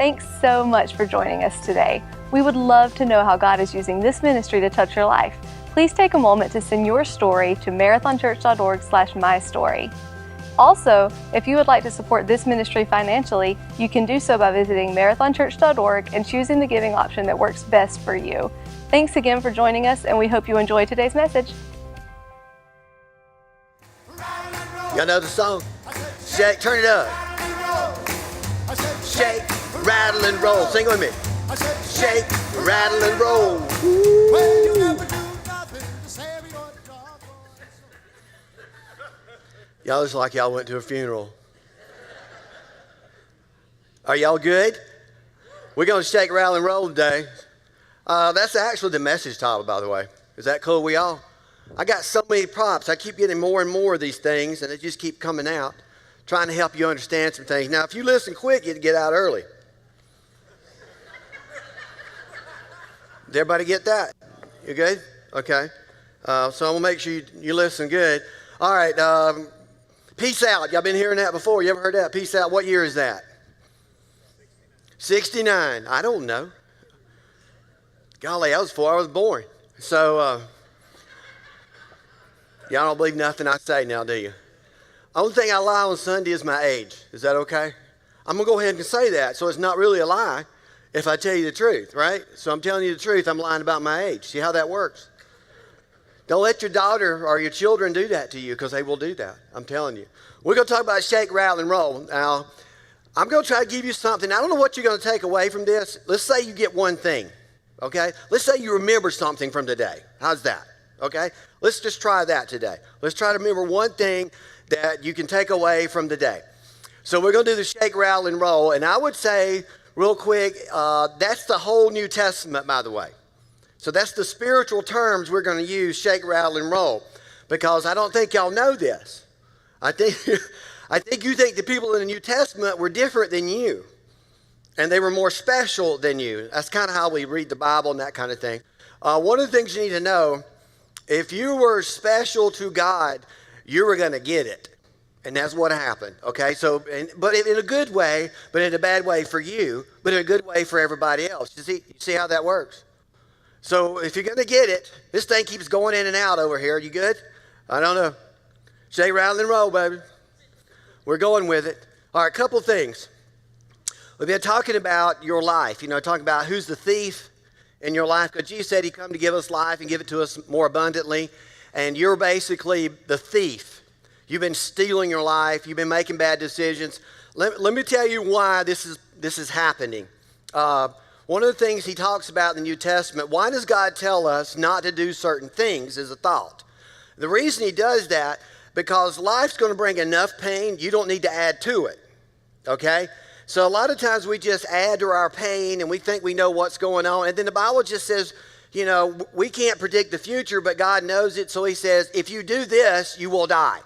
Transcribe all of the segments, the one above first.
Thanks so much for joining us today. We would love to know how God is using this ministry to touch your life. Please take a moment to send your story to marathonchurch.org/mystory. Also, if you would like to support this ministry financially, you can do so by visiting marathonchurch.org and choosing the giving option that works best for you. Thanks again for joining us, and we hope you enjoy today's message. Y'all know the song? Shake, turn it up. Shake, rattle, and roll. Sing it with me. Shake, rattle, and roll. Woo. Y'all just like y'all went to a funeral. Are y'all good? We're going to shake, rattle, and roll today. That's actually the message title, by the way. Is that cool with y'all? I got so many props. I keep getting more and more of these things, and they just keep coming out, trying to help you understand some things. Now, if you listen quick, you get out early. Did everybody get that? You good? Okay. So I'm going to make sure you listen good. All right. Peace out. Y'all been hearing that before? You ever heard that? Peace out. What year is that? 69. I don't know. Golly, that was before I was born. So, y'all don't believe nothing I say now, do you? Only thing I lie on Sunday is my age. Is that okay? I'm going to go ahead and say that, so it's not really a lie if I tell you the truth, right? So I'm telling you the truth, I'm lying about my age. See how that works? Don't let your daughter or your children do that to you, because they will do that. I'm telling you. We're going to talk about shake, rattle, and roll. Now, I'm going to try to give you something. I don't know what you're going to take away from this. Let's say you get one thing, okay? Let's say you remember something from today. How's that? Okay? Let's just try that today. Let's try to remember one thing that you can take away from today. So we're going to do the shake, rattle, and roll. And I would say, real quick, that's the whole New Testament, by the way. So that's the spiritual terms we're going to use, shake, rattle, and roll. Because I don't think y'all know this. I think you think the people in the New Testament were different than you. And they were more special than you. That's kind of how we read the Bible and that kind of thing. One of the things you need to know, if you were special to God, you were going to get it. And that's what happened, okay? So, but in a good way, but in a bad way for you, but in a good way for everybody else. You see how that works? So if you're going to get it, this thing keeps going in and out over here. You good? I don't know. Shake, rattle, and roll, baby. We're going with it. All right, a couple things. We've been talking about your life, talking about who's the thief in your life, because Jesus said he'd come to give us life and give it to us more abundantly, and you're basically the thief. You've been stealing your life. You've been making bad decisions. Let me tell you why this is happening. One of the things he talks about in the New Testament, why does God tell us not to do certain things, is a thought. The reason he does that, because life's going to bring enough pain, you don't need to add to it, okay? So a lot of times we just add to our pain and we think we know what's going on. And then the Bible just says, we can't predict the future, but God knows it. So he says, if you do this, you will die.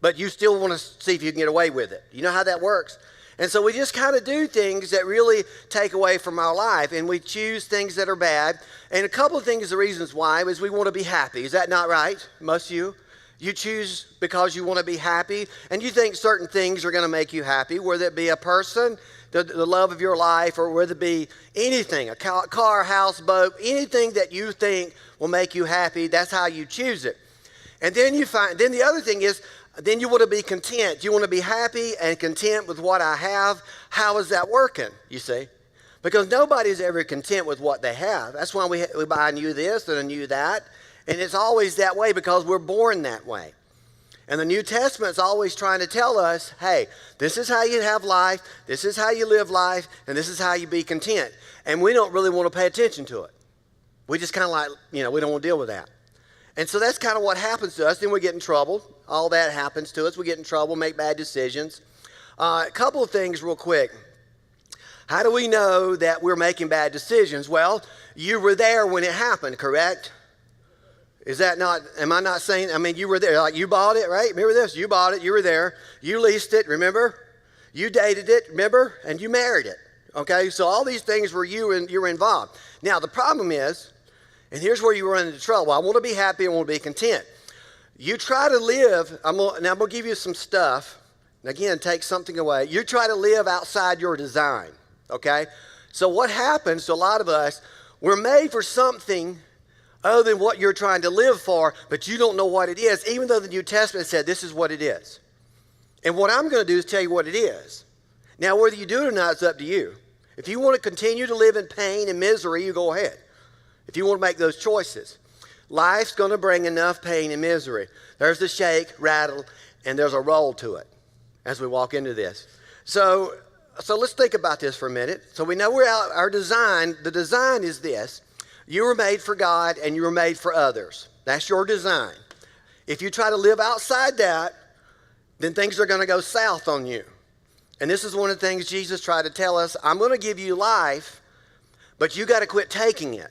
But you still want to see if you can get away with it. You know how that works? And so we just kind of do things that really take away from our life. And we choose things that are bad. And a couple of things, the reasons why, is we want to be happy. Is that not right? Most of you? You choose because you want to be happy, and you think certain things are going to make you happy, whether it be a person, the love of your life, or whether it be anything, a car, house, boat, anything that you think will make you happy, that's how you choose it. And then then the other thing is, then you want to be content. You want to be happy and content with what I have. How is that working, you see? Because nobody's ever content with what they have. That's why we buy a new this and a new that. And it's always that way because we're born that way. And the New Testament's always trying to tell us, hey, this is how you have life, this is how you live life, and this is how you be content. And we don't really want to pay attention to it. We just kind of like, we don't want to deal with that. And so that's kind of what happens to us. Then we get in trouble. All that happens to us. We get in trouble, make bad decisions. A couple of things real quick. How do we know that we're making bad decisions? Well, you were there when it happened, correct? Is that not, am I not saying, you were there, like you bought it, right? Remember this, you bought it, you were there, you leased it, remember? You dated it, remember? And you married it, okay? So all these things were you were involved. Now the problem is, and here's where you run into trouble. I want to be happy, I want to be content. You try to live, I'm going to give you some stuff, and again, take something away. You try to live outside your design, okay? So what happens to a lot of us, we're made for something other than what you're trying to live for, but you don't know what it is, even though the New Testament said this is what it is. And what I'm going to do is tell you what it is. Now, whether you do it or not, it's up to you. If you want to continue to live in pain and misery, you go ahead. If you want to make those choices. Life's going to bring enough pain and misery. There's the shake, rattle, and there's a roll to it as we walk into this. So let's think about this for a minute. So we know our design, the design is this. You were made for God and you were made for others. That's your design. If you try to live outside that, then things are going to go south on you. And this is one of the things Jesus tried to tell us. I'm going to give you life, but you got to quit taking it.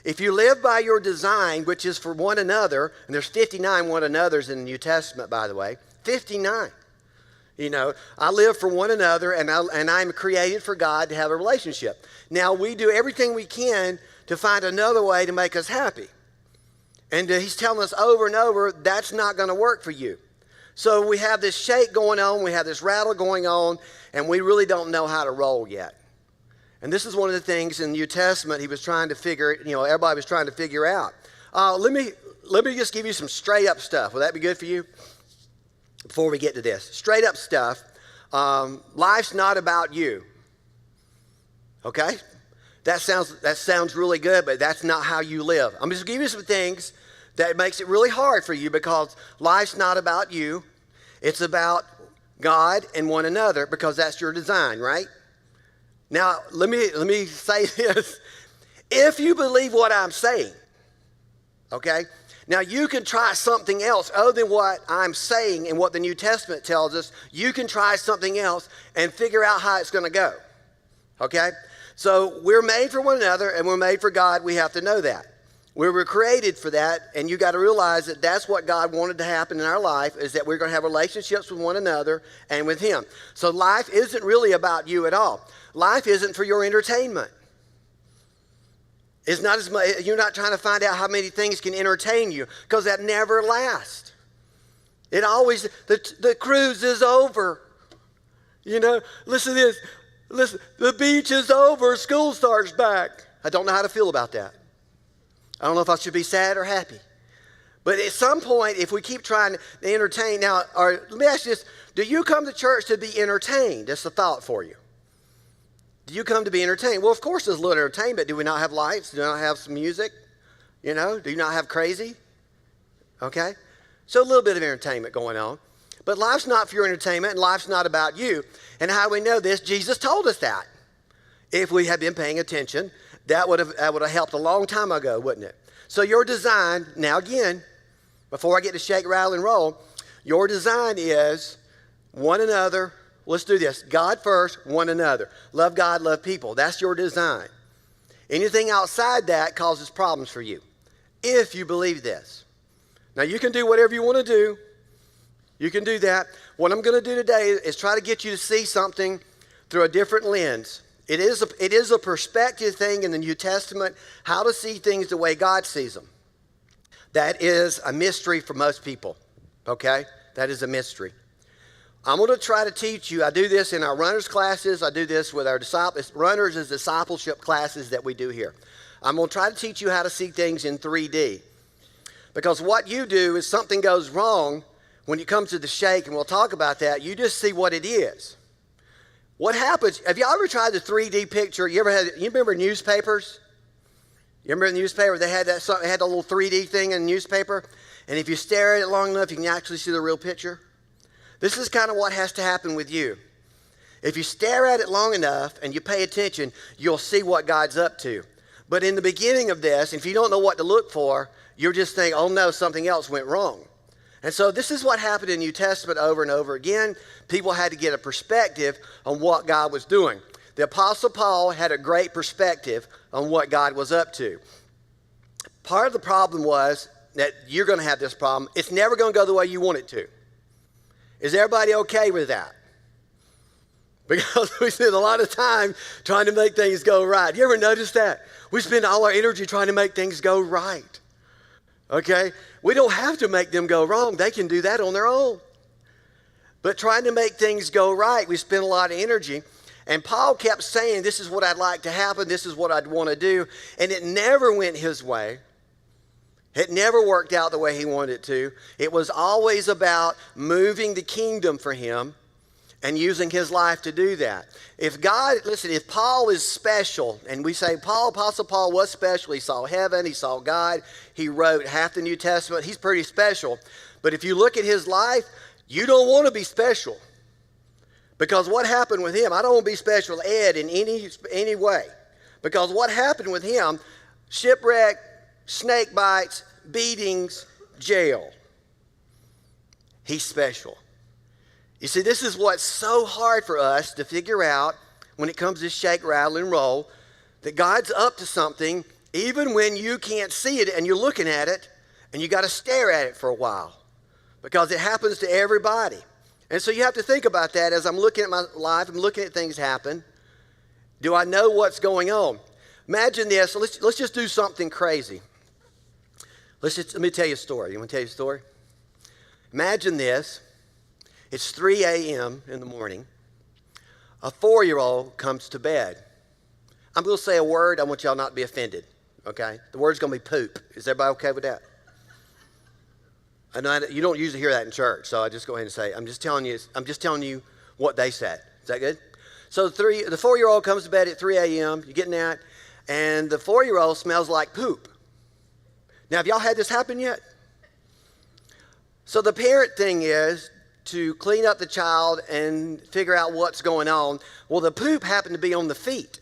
If you live by your design, which is for one another, and there's 59 one another's in the New Testament, by the way, 59. You know, I live for one another, and I'm created for God to have a relationship. Now, we do everything we can to find another way to make us happy. And he's telling us over and over, that's not going to work for you. So we have this shake going on, we have this rattle going on, and we really don't know how to roll yet. And this is one of the things in the New Testament he was trying to figure, everybody was trying to figure out. Let me just give you some straight up stuff. Will that be good for you? Before we get to this. Straight up stuff. Life's not about you. Okay? That sounds really good, but that's not how you live. I'm just giving you some things that makes it really hard for you because life's not about you. It's about God and one another because that's your design, right? Now, let me say this. If you believe what I'm saying, okay? Now, you can try something else other than what I'm saying and what the New Testament tells us. You can try something else and figure out how it's going to go, okay? So we're made for one another and we're made for God. We have to know that. We were created for that, and you got to realize that that's what God wanted to happen in our life, is that we're going to have relationships with one another and with Him. So life isn't really about you at all. Life isn't for your entertainment. It's not as much, you're not trying to find out how many things can entertain you, because that never lasts. It always, the cruise is over. Listen to this. Listen, the beach is over, school starts back. I don't know how to feel about that. I don't know if I should be sad or happy. But at some point, if we keep trying to entertain, let me ask you this. Do you come to church to be entertained? That's a thought for you. Do you come to be entertained? Well, of course there's a little entertainment. Do we not have lights? Do we not have some music? Do you not have crazy? Okay? So a little bit of entertainment going on. But life's not for your entertainment, and life's not about you. And how do we know this? Jesus told us that. If we had been paying attention, that would have helped a long time ago, wouldn't it? So your design, now again, before I get to shake, rattle, and roll, your design is one another. Let's do this. God first, one another. Love God, love people. That's your design. Anything outside that causes problems for you, if you believe this. Now, you can do whatever you want to do. You can do that. What I'm going to do today is try to get you to see something through a different lens. It is a perspective thing in the New Testament, how to see things the way God sees them. That is a mystery for most people, okay? That is a mystery. I'm going to try to teach you. I do this in our runners classes. I do this with our runners as discipleship classes that we do here. I'm going to try to teach you how to see things in 3D. Because what you do is something goes wrong when it comes to the shake, and we'll talk about that. You just see what it is. What happens, have you ever tried the 3D picture? You remember newspapers? You remember the newspaper? They had a little 3D thing in the newspaper. And if you stare at it long enough, you can actually see the real picture. This is kind of what has to happen with you. If you stare at it long enough and you pay attention, you'll see what God's up to. But in the beginning of this, if you don't know what to look for, you're just thinking, oh no, something else went wrong. And so this is what happened in the New Testament over and over again. People had to get a perspective on what God was doing. The Apostle Paul had a great perspective on what God was up to. Part of the problem was that you're going to have this problem. It's never going to go the way you want it to. Is everybody okay with that? Because we spend a lot of time trying to make things go right. You ever notice that? We spend all our energy trying to make things go right. Okay? We don't have to make them go wrong. They can do that on their own. But trying to make things go right, we spend a lot of energy. And Paul kept saying, this is what I'd like to happen. This is what I'd want to do. And it never went his way. It never worked out the way he wanted it to. It was always about moving the kingdom for him and using his life to do that. If Paul is special, and we say Apostle Paul was special. He saw heaven, he saw God, he wrote half the New Testament. He's pretty special. But if you look at his life, you don't want to be special. Because what happened with him, I don't want to be special Ed in any way. Because what happened with him, shipwreck, snake bites, beatings, jail. He's special. You see, this is what's so hard for us to figure out when it comes to shake, rattle, and roll, that God's up to something even when you can't see it and you're looking at it and you got to stare at it for a while because it happens to everybody. And so you have to think about that as I'm looking at my life, I'm looking at things happen. Do I know what's going on? Imagine this. Let's just do something crazy. Let me tell you a story. You want to tell you a story? Imagine this. It's 3 a.m. in the morning. A 4-year-old comes to bed. I'm going to say a word. I want y'all not to be offended, okay? The word's going to be poop. Is everybody okay with that? I know you don't usually hear that in church, so I just go ahead and say, I'm just telling you what they said. Is that good? So the 4-year-old comes to bed at 3 a.m. You're getting that, and the 4-year-old smells like poop. Now, have y'all had this happen yet? So the parent thing is to clean up the child and figure out what's going on. Well, the poop happened to be on the feet.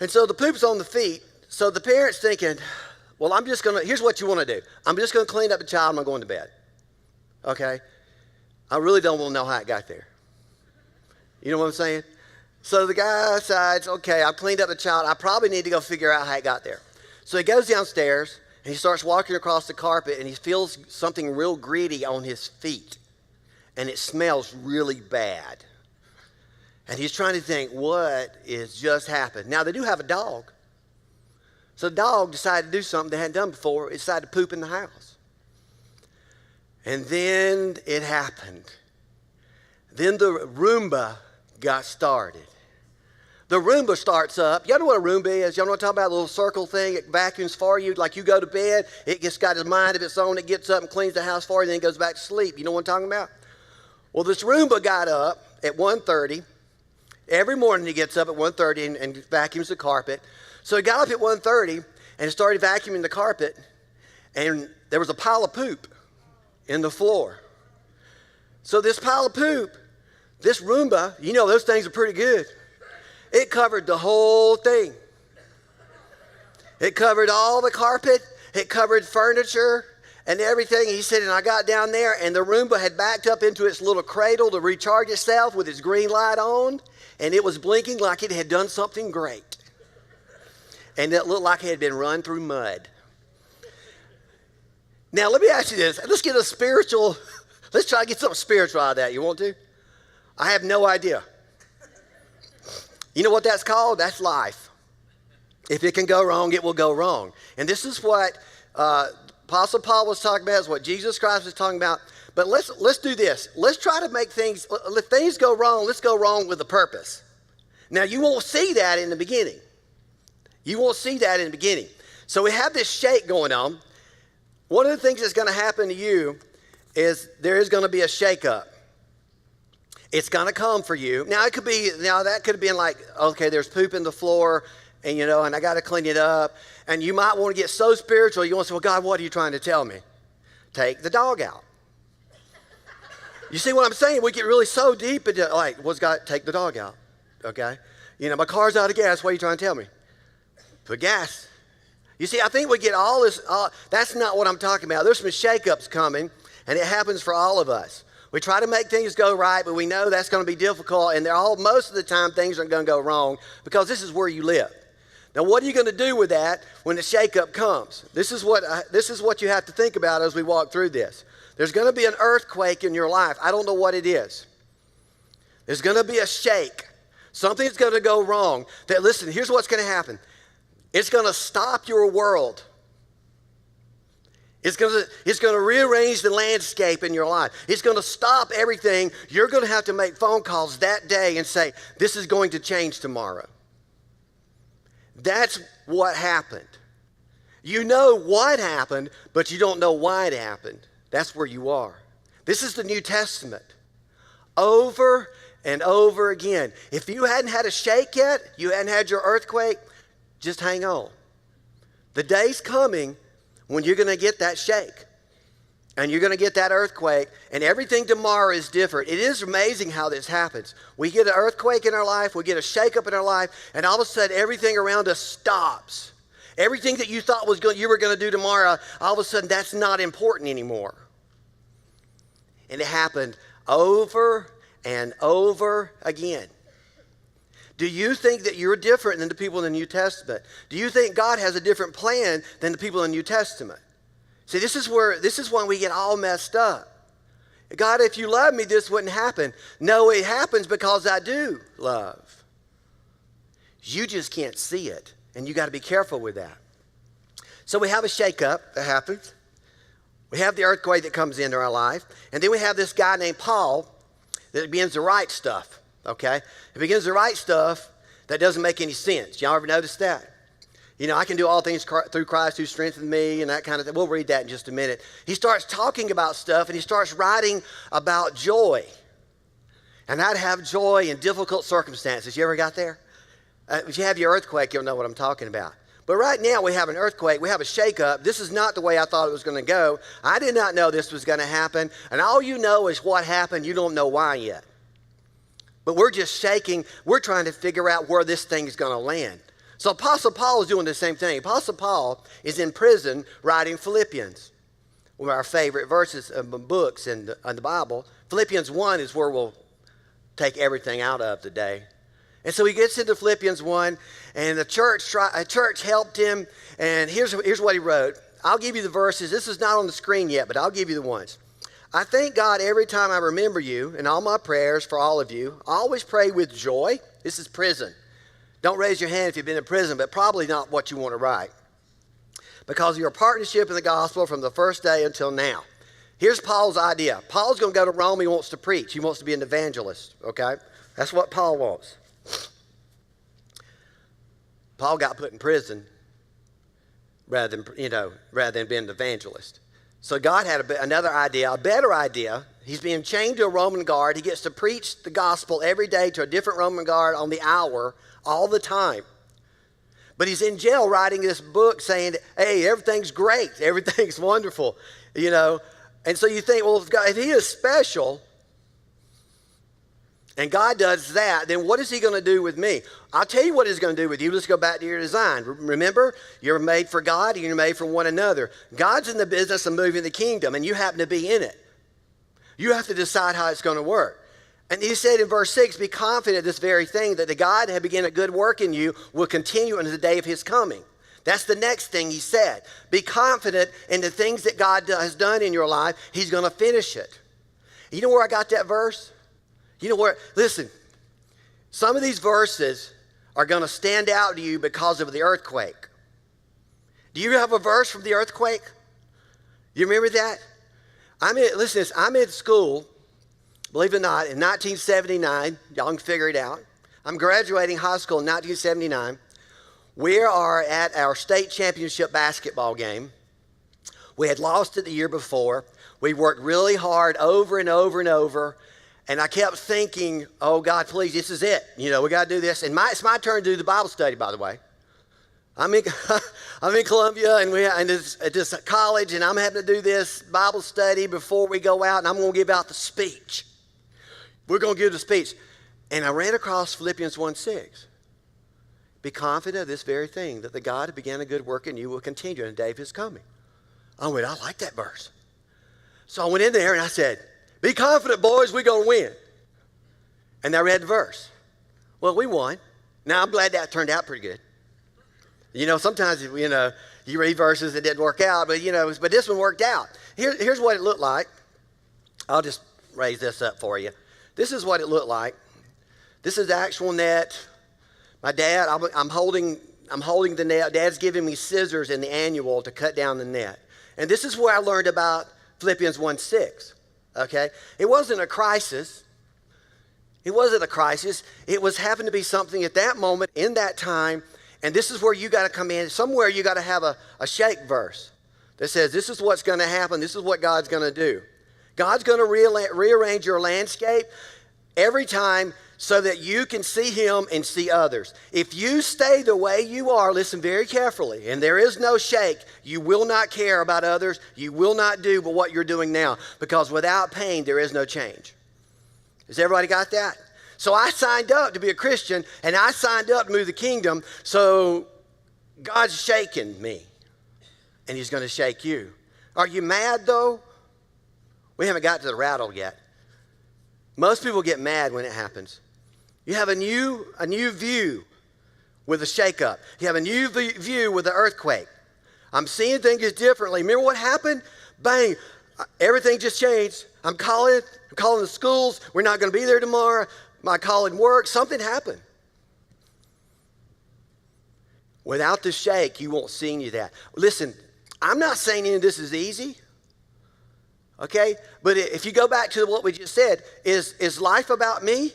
And so the poop's on the feet. So the parent's thinking, well, here's what you want to do. I'm just going to clean up the child and I'm going to bed. Okay? I really don't want to know how it got there. You know what I'm saying? So the guy decides, okay, I've cleaned up the child. I probably need to go figure out how it got there. So he goes downstairs and he starts walking across the carpet and he feels something real gritty on his feet. And it smells really bad. And he's trying to think, what has just happened? Now, they do have a dog. So the dog decided to do something they hadn't done before. It decided to poop in the house. And then it happened. Then the Roomba got started. The Roomba starts up. Y'all know what a Roomba is? Y'all know what I'm talking about? A little circle thing. It vacuums for you. Like you go to bed, it just got a mind of its own. It gets up and cleans the house for you, and then it goes back to sleep. You know what I'm talking about? Well, this Roomba got up at 1:30. Every morning he gets up at 1:30 and vacuums the carpet. So he got up at 1:30 and started vacuuming the carpet, and there was a pile of poop in the floor. So this pile of poop, this Roomba, you know those things are pretty good. It covered the whole thing. It covered all the carpet. It covered furniture and everything. He said, and I got down there, and the Roomba had backed up into its little cradle to recharge itself with its green light on, and it was blinking like it had done something great. And it looked like it had been run through mud. Now, let me ask you this. Let's try to get something spiritual out of that. You want to? I have no idea. You know what that's called? That's life. If it can go wrong, it will go wrong. And this is what Apostle Paul was talking about, is what Jesus Christ was talking about. But let's do this. Let's try to make things, if things go wrong, let's go wrong with a purpose. Now, you won't see that in the beginning. You won't see that in the beginning. So we have this shake going on. One of the things that's going to happen to you is there is going to be a shakeup. It's going to come for you. That could have been like, okay, there's poop in the floor, and I got to clean it up. And you might want to get so spiritual, you want to say, well, God, what are you trying to tell me? Take the dog out. You see what I'm saying? We get really so deep into, like, what's God, take the dog out, okay? My car's out of gas. What are you trying to tell me? Put gas. You see, I think we get all this. That's not what I'm talking about. There's some shakeups coming, and it happens for all of us. We try to make things go right, but we know that's going to be difficult, and most of the time things are going to go wrong because this is where you live. Now, what are you going to do with that when the shakeup comes? This is what you have to think about as we walk through this. There's going to be an earthquake in your life. I don't know what it is. There's going to be a shake. Something's going to go wrong. Listen, here's what's going to happen. It's going to stop your world. It's going to rearrange the landscape in your life. It's going to stop everything. You're going to have to make phone calls that day and say, this is going to change tomorrow. That's what happened. You know what happened, but you don't know why it happened. That's where you are. This is the New Testament. Over and over again. If you hadn't had a shake yet, you hadn't had your earthquake, just hang on. The day's coming when you're going to get that shake and you're going to get that earthquake, and everything tomorrow is different. It is amazing how this happens. We get an earthquake in our life, we get a shake up in our life, and all of a sudden everything around us stops. Everything that you thought you were going to do tomorrow, all of a sudden that's not important anymore. And it happened over and over again. Do you think that you're different than the people in the New Testament? Do you think God has a different plan than the people in the New Testament? See, this is when we get all messed up. God, if you love me, this wouldn't happen. No, it happens because I do love. You just can't see it, and you got to be careful with that. So we have a shakeup that happens. We have the earthquake that comes into our life, and then we have this guy named Paul that begins to write stuff. Okay? He begins to write stuff that doesn't make any sense. Y'all ever notice that? You know, I can do all things through Christ who strengthens me and that kind of thing. We'll read that in just a minute. He starts talking about stuff, and he starts writing about joy and how to have joy in difficult circumstances. You ever got there? If you have your earthquake, you'll know what I'm talking about. But right now we have an earthquake. We have a shakeup. This is not the way I thought it was going to go. I did not know this was going to happen. And all you know is what happened. You don't know why yet. But we're just shaking. We're trying to figure out where this thing is going to land. So Apostle Paul is doing the same thing. Apostle Paul is in prison writing Philippians, one of our favorite verses of books in the Bible. Philippians 1 is where we'll take everything out of today. And so he gets into Philippians 1, and a church helped him. And here's what he wrote. I'll give you the verses. This is not on the screen yet, but I'll give you the ones. I thank God every time I remember you in all my prayers for all of you. I always pray with joy. This is prison. Don't raise your hand if you've been in prison, but probably not what you want to write. Because of your partnership in the gospel from the first day until now. Here's Paul's idea. Paul's going to go to Rome. He wants to preach. He wants to be an evangelist, okay? That's what Paul wants. Paul got put in prison rather than being an evangelist. So God had another idea, a better idea. He's being chained to a Roman guard. He gets to preach the gospel every day to a different Roman guard on the hour, all the time. But he's in jail writing this book saying, hey, everything's great. Everything's wonderful, you know. And so you think, well, if he is special and God does that, then what is he going to do with me? I'll tell you what he's going to do with you. Let's go back to your design. Remember, you're made for God and you're made for one another. God's in the business of moving the kingdom, and you happen to be in it. You have to decide how it's going to work. And he said in verse 6, be confident of this very thing, that the God that began a good work in you will continue unto the day of his coming. That's the next thing he said. Be confident in the things that God has done in your life. He's going to finish it. You know where I got that verse? You know where? Listen, some of these verses are going to stand out to you because of the earthquake. Do you have a verse from the earthquake? You remember that? I'm in school, believe it or not, in 1979. Y'all can figure it out. I'm graduating high school in 1979. We are at our state championship basketball game. We had lost it the year before. We worked really hard over and over and over. And I kept thinking, oh, God, please, this is it. You know, we got to do this. And it's my turn to do the Bible study, by the way. I'm in Columbia, and it's at this college, and I'm having to do this Bible study before we go out, and I'm going to give out the speech. We're going to give the speech. And I ran across Philippians 1:6. Be confident of this very thing, that the God who began a good work in you will continue in the day of his coming. I went, I like that verse. So I went in there, and I said, be confident, boys, we're going to win. And I read the verse. Well, we won. Now, I'm glad that turned out pretty good. You know, sometimes, you know, you read verses that didn't work out, but, you know, but this one worked out. Here's what it looked like. I'll just raise this up for you. This is what it looked like. This is the actual net. My dad, I'm holding the net. Dad's giving me scissors in the annual to cut down the net. And this is where I learned about Philippians 1:6. Okay? It wasn't a crisis. It wasn't a crisis. It was happened to be something at that moment, in that time. And this is where you got to come in. Somewhere you got to have a shake verse that says, this is what's going to happen. This is what God's going to do. God's going to rearrange your landscape every time so that you can see him and see others. If you stay the way you are, listen very carefully, and there is no shake, you will not care about others. You will not do but what you're doing now, because without pain, there is no change. Has everybody got that? So I signed up to be a Christian, and I signed up to move the kingdom, so God's shaking me, and he's going to shake you. Are you mad, though? We haven't got to the rattle yet. Most people get mad when it happens. You have a new view with a shakeup. You have a new view with an earthquake. I'm seeing things differently. Remember what happened? Bang, everything just changed. I'm calling the schools. We're not going to be there tomorrow. My calling work. Something happened. Without the shake, you won't see any of that. Listen, I'm not saying any of this is easy. Okay? But if you go back to what we just said, is life about me?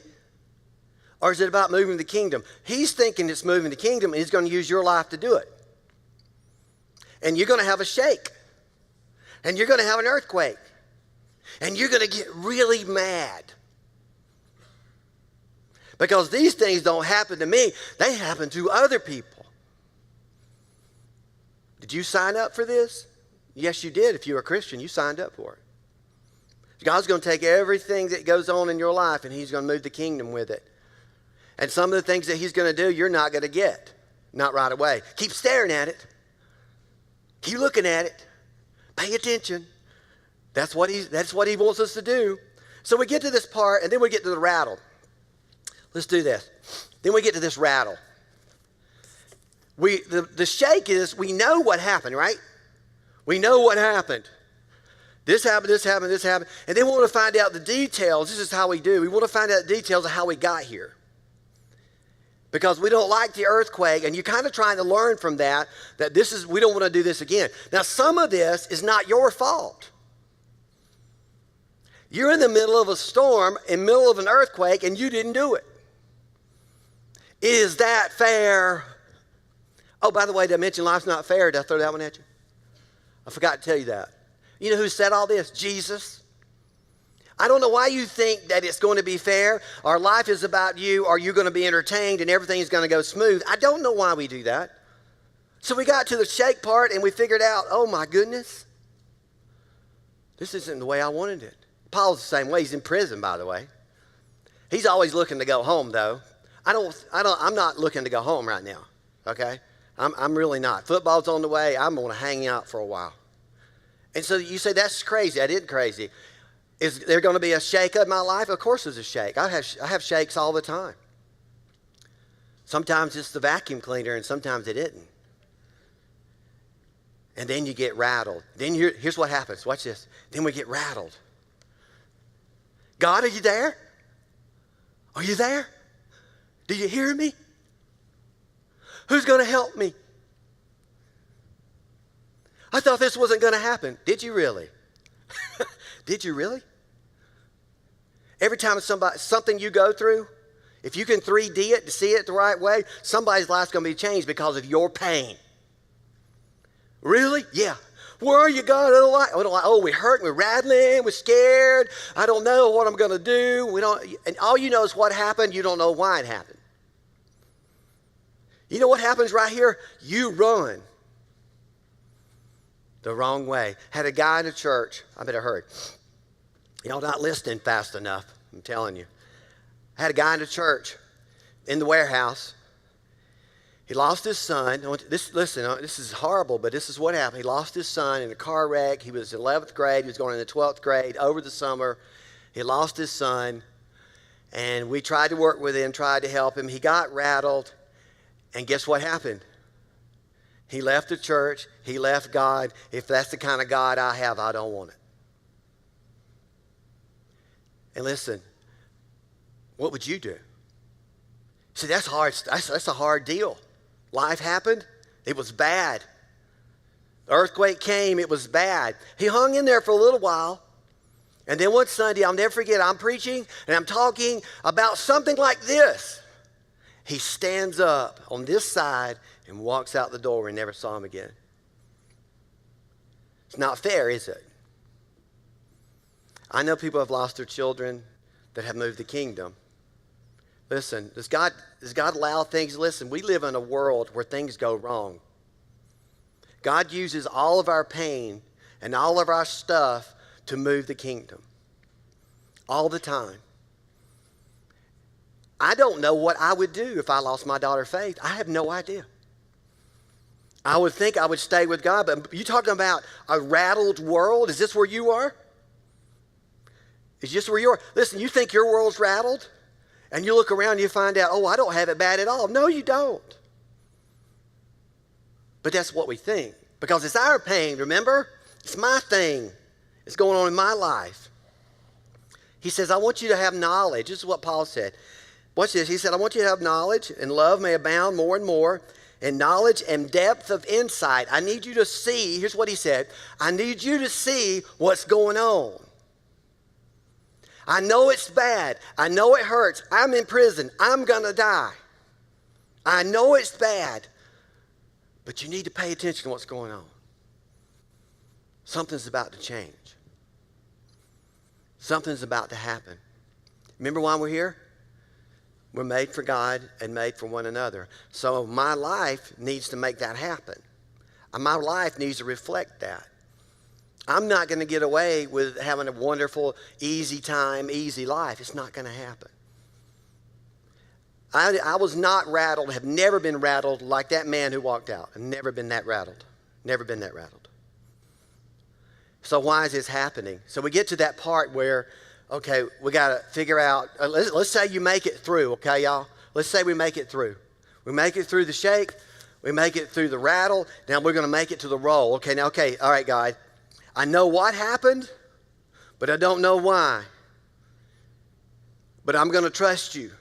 Or is it about moving the kingdom? He's thinking it's moving the kingdom, and he's going to use your life to do it. And you're going to have a shake. And you're going to have an earthquake. And you're going to get really mad. Because these things don't happen to me. They happen to other people. Did you sign up for this? Yes, you did. If you're a Christian, you signed up for it. God's going to take everything that goes on in your life, and he's going to move the kingdom with it. And some of the things that he's going to do, you're not going to get. Not right away. Keep staring at it. Keep looking at it. Pay attention. That's what he wants us to do. So we get to this part, and then we get to the rattle. Let's do this. Then we get to this rattle. The shake is, we know what happened, right? We know what happened. This happened, this happened, this happened. And then we want to find out the details. This is how we do. We want to find out the details of how we got here. Because we don't like the earthquake, and you're kind of trying to learn from that we don't want to do this again. Now, some of this is not your fault. You're in the middle of a storm, in the middle of an earthquake, and you didn't do it. Is that fair? Oh, by the way, did I mention life's not fair? Did I throw that one at you? I forgot to tell you that. You know who said all this? Jesus. I don't know why you think that it's going to be fair, or life is about you, or you're going to be entertained and everything is going to go smooth. I don't know why we do that. So we got to the shake part and we figured out, oh my goodness, this isn't the way I wanted it. Paul's the same way. He's in prison, by the way. He's always looking to go home, though. I'm not looking to go home right now, okay? I'm really not. Football's on the way. I'm going to hang out for a while. And so you say, that's crazy. I did crazy. Is there going to be a shake of my life? Of course there's a shake. I have shakes all the time. Sometimes it's the vacuum cleaner, and sometimes it isn't. And then you get rattled. Then here's what happens. Watch this. Then we get rattled. God, are you there? Are you there? Do you hear me? Who's going to help me? I thought this wasn't going to happen. Did you really? Did you really? Every time something you go through, if you can 3D it to see it the right way, somebody's life's going to be changed because of your pain. Really? Yeah. Where are you, God? Oh, we're hurting, we're rattling, we're scared. I don't know what I'm going to do. And all you know is what happened. You don't know why it happened. You know what happens right here? You run the wrong way. Had a guy in the church. I better hurry. Y'all not listening fast enough, I'm telling you. I had a guy in the church in the warehouse. He lost his son. Listen, this is horrible, but this is what happened. He lost his son in a car wreck. He was in 11th grade. He was going into 12th grade over the summer. He lost his son, and we tried to work with him, tried to help him. He got rattled, and guess what happened? He left the church. He left God. If that's the kind of God I have, I don't want it. And listen, what would you do? See, that's hard. That's a hard deal. Life happened. It was bad. Earthquake came, it was bad. He hung in there for a little while. And then one Sunday, I'll never forget, I'm preaching and I'm talking about something like this. He stands up on this side and walks out the door. We never saw him again. It's not fair, is it? I know people have lost their children that have moved the kingdom. Listen, does God allow things? Listen, we live in a world where things go wrong. God uses all of our pain and all of our stuff to move the kingdom. All the time. I don't know what I would do if I lost my daughter Faith. I have no idea. I would think I would stay with God, but you talking about a rattled world? Is this where you are? Is this where you are? Listen, you think your world's rattled? And you look around and you find out, oh, I don't have it bad at all. No, you don't. But that's what we think. Because it's our pain, remember? It's my thing. It's going on in my life. He says, I want you to have knowledge. This is what Paul said. Watch this. He said, I want you to have knowledge, and love may abound more and more, and knowledge and depth of insight. I need you to see, here's what he said, I need you to see what's going on. I know it's bad. I know it hurts. I'm in prison. I'm going to die. I know it's bad. But you need to pay attention to what's going on. Something's about to change. Something's about to happen. Remember why we're here? We're made for God and made for one another. So my life needs to make that happen. My life needs to reflect that. I'm not going to get away with having a wonderful, easy time, easy life. It's not going to happen. I was not rattled, have never been rattled like that man who walked out. I've never been that rattled. Never been that rattled. So why is this happening? So we get to that part where, okay, we got to figure out, let's say you make it through, okay, y'all? Let's say we make it through. We make it through the shake. We make it through the rattle. Now we're going to make it to the roll. Okay, now, okay, all right, guys. I know what happened, but I don't know why. But I'm going to trust you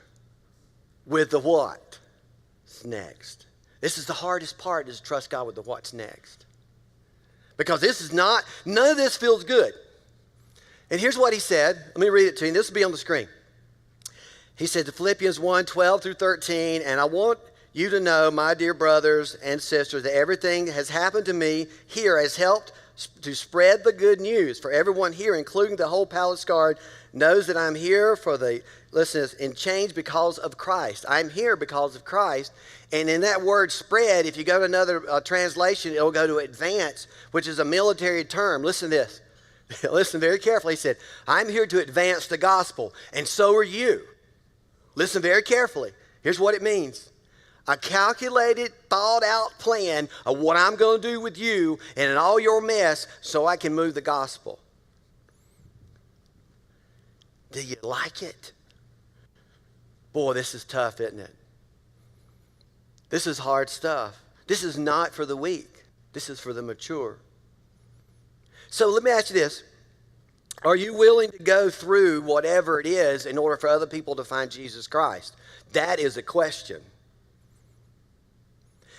with the what's next. This is the hardest part, is to trust God with the what's next. Because this is not, none of this feels good. And here's what he said. Let me read it to you. This will be on the screen. He said to Philippians 1:12 through 13, and I want you to know, my dear brothers and sisters, that everything that has happened to me here has helped to spread the good news. For everyone here, including the whole palace guard, knows that I'm here in change because of Christ. I'm here because of Christ. And in that word spread, if you go to another translation, it'll go to advance, which is a military term. Listen to this. Listen very carefully. He said, I'm here to advance the gospel, and so are you. Listen very carefully. Here's what it means. A calculated, thought out plan of what I'm going to do with you and in all your mess so I can move the gospel. Do you like it? Boy, this is tough, isn't it? This is hard stuff. This is not for the weak. This is for the mature. So let me ask you this. Are you willing to go through whatever it is in order for other people to find Jesus Christ? That is a question.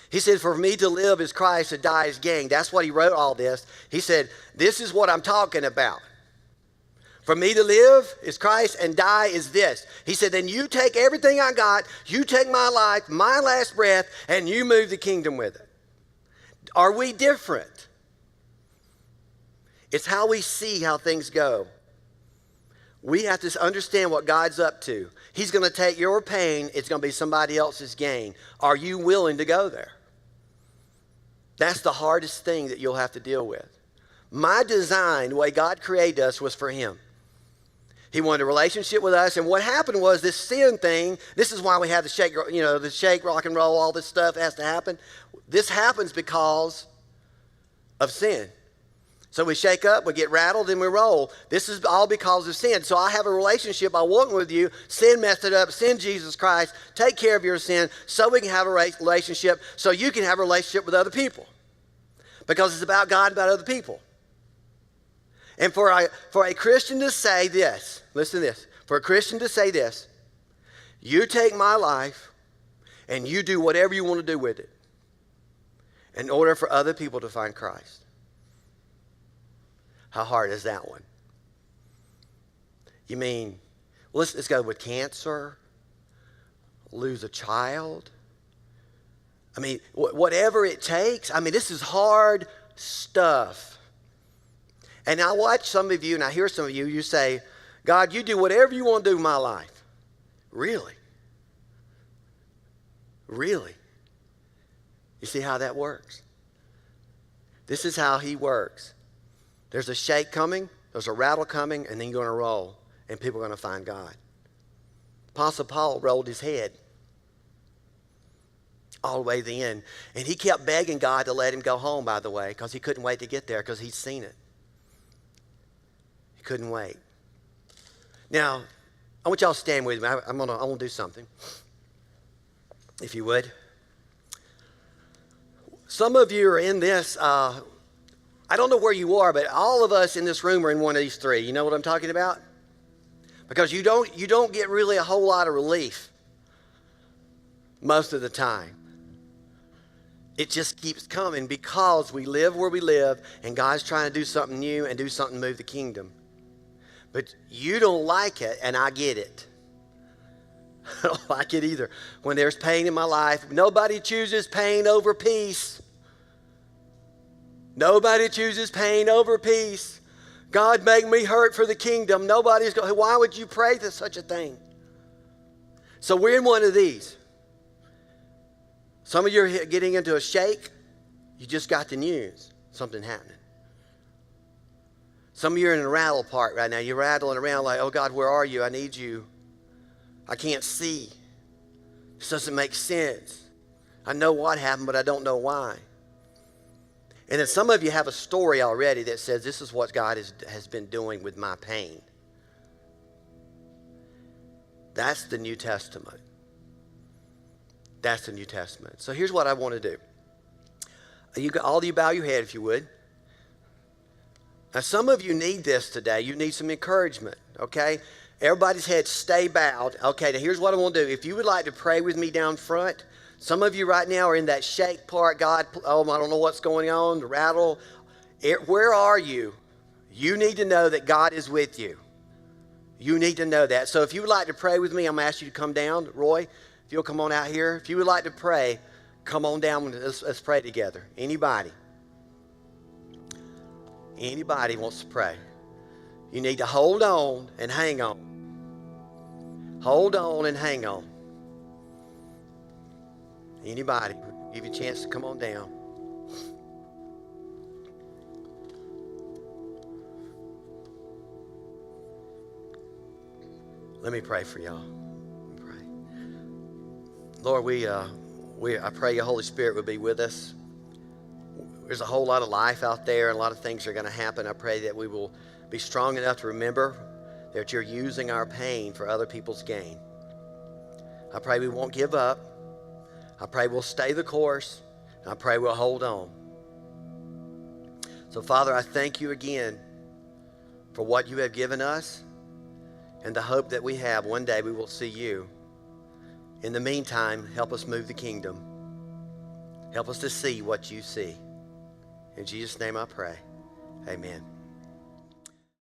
He said, for me to live is Christ, to die is gain. That's what he wrote all this. He said, this is what I'm talking about. For me to live is Christ, and die is this. He said, then you take everything I got, you take my life, my last breath, and you move the kingdom with it. Are we different? It's how we see how things go. We have to understand what God's up to. He's going to take your pain. It's going to be somebody else's gain. Are you willing to go there? That's the hardest thing that you'll have to deal with. My design, the way God created us, was for him. He wanted a relationship with us, and what happened was this sin thing. This is why we have the shake, rock and roll, all this stuff has to happen. This happens because of sin. So we shake up, we get rattled, and we roll. This is all because of sin. So I have a relationship I want with you. Sin messed it up. Send Jesus Christ. Take care of your sin so we can have a relationship, so you can have a relationship with other people. Because it's about God, about other people. And for a Christian to say this, listen to this. For a Christian to say this, you take my life and you do whatever you want to do with it. in order for other people to find Christ. How hard is that one? You mean, well, let's go with cancer, lose a child. I mean, whatever it takes. I mean, this is hard stuff. And I watch some of you, and I hear some of you, you say, God, you do whatever you want to do in my life. Really? Really? You see how that works? This is how he works. There's a shake coming, there's a rattle coming, and then you're going to roll, and people are going to find God. Apostle Paul rolled his head all the way to the end. And he kept begging God to let him go home, by the way, because he couldn't wait to get there because he'd seen it. He couldn't wait. Now, I want y'all to stand with me. I want to do something, if you would. Some of you are in this, I don't know where you are, but all of us in this room are in one of these three. You know what I'm talking about? Because you don't get really a whole lot of relief most of the time. It just keeps coming because we live where we live, and God's trying to do something new and do something to move the kingdom. But you don't like it, and I get it. I don't like it either. When there's pain in my life, nobody chooses pain over peace. Nobody chooses pain over peace. God, make me hurt for the kingdom. Nobody's going, why would you pray for such a thing? So we're in one of these. Some of you are getting into a shake. You just got the news. Something happening. Some of you are in a rattle part right now. You're rattling around like, oh God, where are you? I need you. I can't see. This doesn't make sense. I know what happened, but I don't know why. And then some of you have a story already that says this is what God has been doing with my pain. That's the New Testament. That's the New Testament. So here's what I want to do. All of you bow your head if you would. Now some of you need this today. You need some encouragement, okay? Everybody's head stay bowed. Okay, now here's what I want to do. If you would like to pray with me down front, some of you right now are in that shake part. God, oh, I don't know what's going on, the rattle. Where are you? You need to know that God is with you. You need to know that. So if you would like to pray with me, I'm going to ask you to come down. Roy, if you'll come on out here. If you would like to pray, come on down. Let's pray together. Anybody? Anybody wants to pray? You need to hold on and hang on. Hold on and hang on. Anybody? Give you a chance to come on down. Let me pray for y'all. Pray. Lord, I pray your Holy Spirit would be with us. There's a whole lot of life out there, and a lot of things are going to happen. I pray that we will be strong enough to remember that you're using our pain for other people's gain. I pray we won't give up. I pray we'll stay the course. I pray we'll hold on. So, Father, I thank you again for what you have given us and the hope that we have one day we will see you. In the meantime, help us move the kingdom. Help us to see what you see. In Jesus' name I pray. Amen.